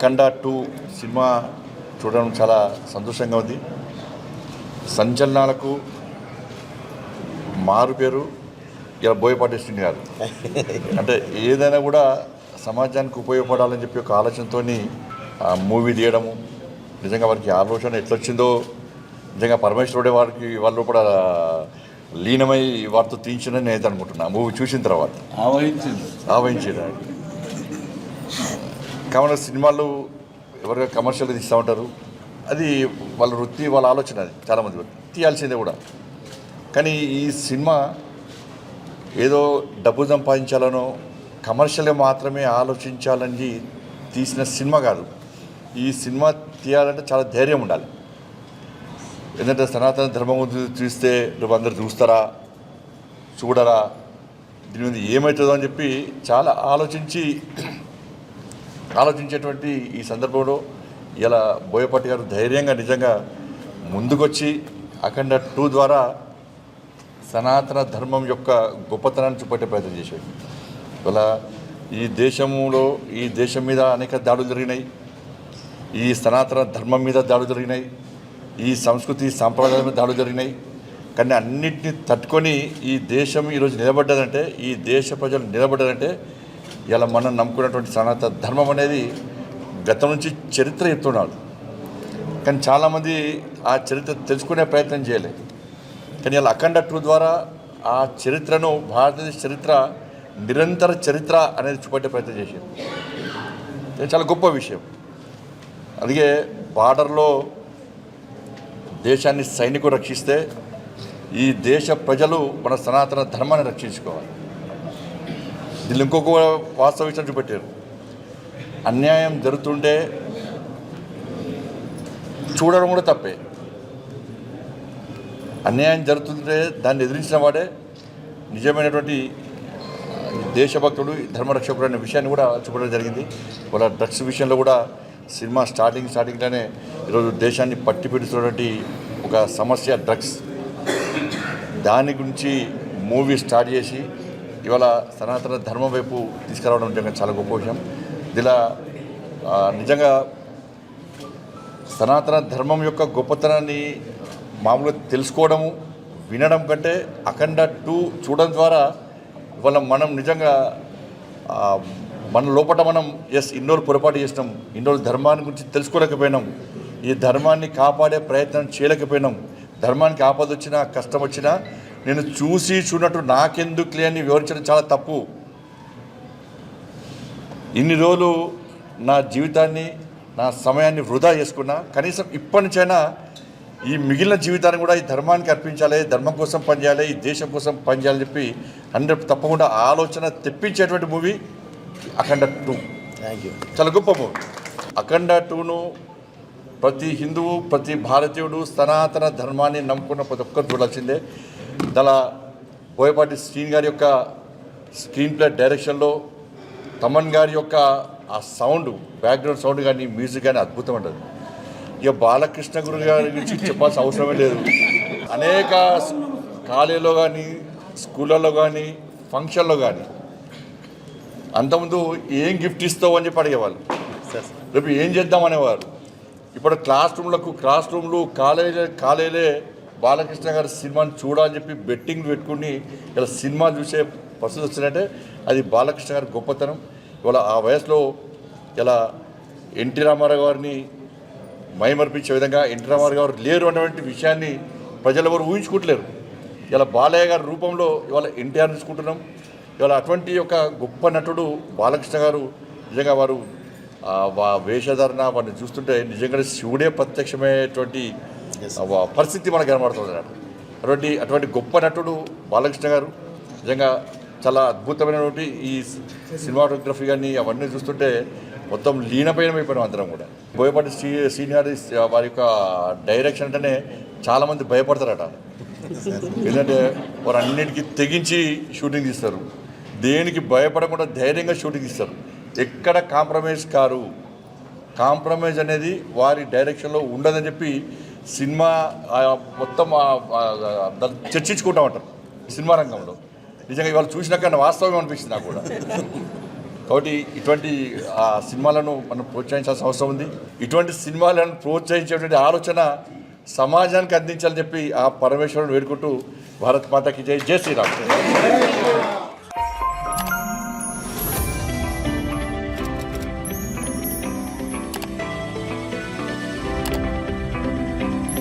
అఖండ 2 cinema చూడడం చాలా సంతోషంగా ఉంది. సంచలనాలకు మారు పేరు ఇలా బోయపాటి శ్రీని గారు. అంటే ఏదైనా కూడా సమాజానికి ఉపయోగపడాలని చెప్పి ఒక ఆలోచనతో మూవీ తీయడము, నిజంగా వారికి ఆలోచన ఎట్లొచ్చిందో నిజంగా పరమేశ్వరుడే వాళ్ళు కూడా లీనమై వారితో తీయించిందని నేను అనుకుంటున్నా. మూవీ చూసిన తర్వాత ఆవహించేది కావున సినిమాలు ఎవరిగా కమర్షియల్గా తీస్తూ ఉంటారు. అది వాళ్ళ వృత్తి, వాళ్ళ ఆలోచన. అది చాలామంది తీయాల్సిందే కూడా. కానీ ఈ సినిమా ఏదో డబ్బు సంపాదించాలనో కమర్షియల్గా మాత్రమే ఆలోచించాలని తీసిన సినిమా కాదు. ఈ సినిమా తీయాలంటే చాలా ధైర్యం ఉండాలి. ఎందుకంటే సనాతన ధర్మం గురించి చూస్తే నువ్వు అందరు చూస్తారా, చూడరా, దీని మీద ఏమవుతుందో అని చెప్పి చాలా ఆలోచించేటువంటి ఈ సందర్భంలో ఇలా బోయపాటి గారు ధైర్యంగా నిజంగా ముందుకొచ్చి అఖండ 2 ద్వారా సనాతన ధర్మం యొక్క గొప్పతనాన్ని చూపెట్టే ప్రయత్నం చేశాడు. ఇలా ఈ దేశం మీద అనేక దాడులు జరిగినాయి. ఈ సనాతన ధర్మం మీద దాడులు జరిగినాయి. ఈ సంస్కృతి సాంప్రదాయం మీద దాడులు జరిగినాయి. కానీ అన్నింటినీ తట్టుకొని ఈ దేశం ఈరోజు నిలబడ్డదంటే, ఈ దేశ ప్రజలు నిలబడ్డారంటే ఇలా మనం నమ్ముకున్నటువంటి సనాతన ధర్మం అనేది గతం నుంచి చరిత్ర చెప్తున్నాడు. కానీ చాలామంది ఆ చరిత్ర తెలుసుకునే ప్రయత్నం చేయలేదు. కానీ ఇలా అఖండ 2 ద్వారా ఆ చరిత్రను, భారతదేశ చరిత్ర, నిరంతర చరిత్ర అనేది చూపెట్టే ప్రయత్నం చేశారు. ఇది చాలా గొప్ప విషయం. అందుకే బార్డర్లో దేశాన్ని సైనికులు రక్షిస్తే ఈ దేశ ప్రజలు మన సనాతన ధర్మాన్ని రక్షించుకోవాలి. దీన్ని ఇంకొక వాస్తవ విషయం చూపెట్టారు. అన్యాయం జరుగుతుంటే చూడడం కూడా తప్పే. అన్యాయం జరుగుతుంటే దాన్ని ఎదిరించిన వాడే నిజమైనటువంటి దేశభక్తుడు, ధర్మరక్షకుడు అనే విషయాన్ని కూడా చూపడం జరిగింది. వాళ్ళ డ్రగ్స్ విషయంలో కూడా సినిమా స్టార్టింగ్లోనే ఈరోజు దేశాన్ని పట్టి పెడుతున్నటువంటి ఒక సమస్య డ్రగ్స్. దాని గురించి మూవీ స్టార్ట్ చేసి ఇవాళ సనాతన ధర్మం వైపు తీసుకురావడం నిజంగా చాలా గొప్ప విషయం. ఇలా నిజంగా సనాతన ధర్మం యొక్క గొప్పతనాన్ని మామూలుగా తెలుసుకోవడము, వినడం కంటే అఖండ 2 చూడడం ద్వారా ఇవాళ మనం నిజంగా మన లోపల మనం ఇన్నోళ్ళు పొరపాటు చేసినాం, ఇన్నోళ్ళు ధర్మాన్ని గురించి తెలుసుకోలేకపోయినాం, ఈ ధర్మాన్ని కాపాడే ప్రయత్నం చేయలేకపోయినాం, ధర్మానికి ఆపద వచ్చినా కష్టం వచ్చినా నేను చూడనట్టు నాకెందుకులే అని వివరించడం చాలా తప్పు. ఇన్ని రోజులు నా జీవితాన్ని, నా సమయాన్ని వృధా చేసుకున్నా, కనీసం ఇప్పటి నుంచైనా ఈ మిగిలిన జీవితాన్ని కూడా ఈ ధర్మానికి అర్పించాలి, ధర్మం కోసం పనిచేయాలి, ఈ దేశం కోసం పనిచేయాలని చెప్పి 100 తప్పకుండా ఆలోచన తెప్పించేటువంటి మూవీ అఖండ 2. Thank you. చాలా గొప్ప మూవీ. అఖండ 2ను ప్రతి హిందువు, ప్రతి భారతీయుడు సనాతన ధర్మాన్ని నమ్ముకున్న ప్రతి ఒక్కరు చూడాల్సిందే. దాని బోయపాటి శ్రీని గారి యొక్క స్క్రీన్ ప్లే డైరెక్షన్లో తమన్ గారి యొక్క ఆ సౌండ్, బ్యాక్గ్రౌండ్ సౌండ్ కానీ, మ్యూజిక్ కానీ అద్భుతం ఉంటుంది. ఇక బాలకృష్ణ గురు గారి గురించి చెప్పాల్సిన అవసరమే లేదు. అనేక కాలేజీలో కానీ, స్కూళ్ళల్లో కానీ, ఫంక్షన్లో కానీ అంతకుముందు ఏం గిఫ్ట్ ఇస్తావు అని చెప్పి అడిగేవాళ్ళు. రేపు ఏం చేద్దామనేవారు. ఇప్పుడు క్లాస్ రూమ్లు, కాలేజీలే బాలకృష్ణ గారి సినిమాని చూడాలని చెప్పి బెట్టింగ్ పెట్టుకుని ఇలా సినిమా చూసే పరిస్థితి వచ్చిందంటే అది బాలకృష్ణ గారి గొప్పతనం. ఇవాళ ఆ వయసులో ఇలా ఎన్టీ రామారావు గారిని మైమర్పించే విధంగా ఎన్టీ రామారావు గారు లేరు అన్నటువంటి విషయాన్ని ప్రజలు ఎవరు ఊహించుకుంటలేరు. ఇలా బాలయ్య గారి రూపంలో ఇవాళ ఎన్టీఆర్ చూసుకుంటున్నాం. ఇవాళ అటువంటి ఒక గొప్ప నటుడు బాలకృష్ణ గారు. నిజంగా వారు వేషధారణ వారిని చూస్తుంటే నిజంగా శివుడే ప్రత్యక్షమైనటువంటి పరిస్థితి మనకు కనబడుతుంది. అటువంటి గొప్ప నటుడు బాలకృష్ణ గారు. నిజంగా చాలా అద్భుతమైనటువంటి ఈ సినిమాటోగ్రఫీ కానీ అవన్నీ చూస్తుంటే మొత్తం లీనమైపోయినాం అందరం కూడా. బోయపాటి సీనియర్ వారి యొక్క డైరెక్షన్ అంటేనే చాలామంది భయపడతారట. ఎందుకంటే వారు అన్నిటికీ తెగించి షూటింగ్ తీస్తారు, దేనికి భయపడకుండా ధైర్యంగా షూటింగ్ తీస్తారు, ఎక్కడ కాంప్రమైజ్ అనేది వారి డైరెక్షన్లో ఉండదని చెప్పి సినిమా మొత్తం చర్చించుకుంటూ ఉంటారు సినిమా రంగంలో. నిజంగా ఇవాళ చూసినాక వాస్తవం అనిపిస్తుంది నాకు కూడా. కాబట్టి ఇటువంటి సినిమాలను మనం ప్రోత్సహించాల్సిన అవసరం ఉంది. ఇటువంటి సినిమాలను ప్రోత్సహించేటువంటి ఆలోచన సమాజానికి అందించాలని చెప్పి ఆ పరమేశ్వరుని వేడుకుంటూ భారత్ మాతాకి జై, జై శ్రీరామ్.